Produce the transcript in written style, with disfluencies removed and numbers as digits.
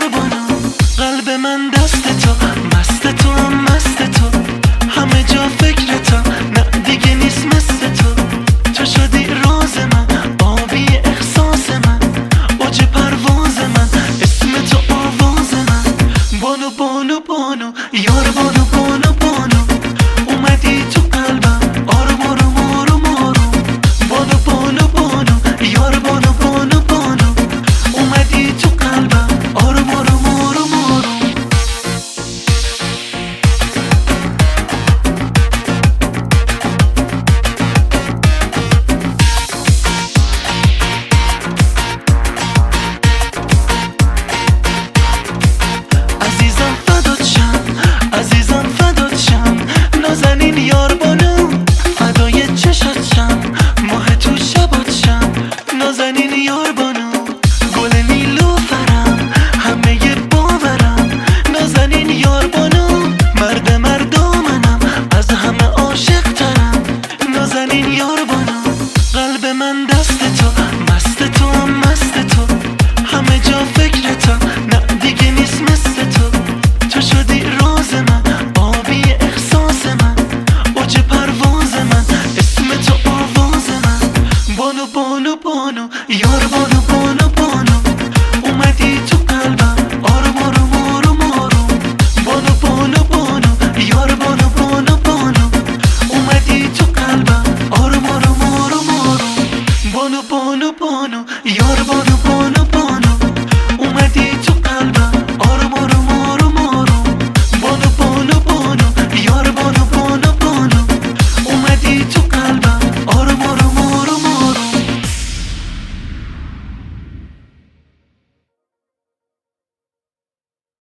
یار بانو. قلب من دست تو، مست تو هم مست تو، همه جا فکرتم، نه دیگه نیست مثل تو. تو شدی راز من، آبی احساس من، اوج پرواز من، اسم تو آواز من. بانو بانو بانو یار بانو بانو بانو، اومدی تو قلبم آروم آروم آروم آروم. بانو بانو بانو یار بانو بانو بانو، اومدی تو قلبم آروم آروم آروم آروم. عزیزم فدات شم، عزیزم فدات شم، نازنین یار بانو، فدای چشات شم، ماه تو شبات شم، نازنین یار بانو. گل نیلوفرم، همه باورم، نازنین یار بانو، مرد مردامنم، از همه عاشق ترم، نازنین یار بانو. قلب من دست تو، مست تو هم مست تو، همه جا فکرتم، نه دیگه نیست مثل تو. تو شدی راز من، آبی احساس من، اوج پرواز من، اسم تو آواز من. بانو بانو بانو یار بانو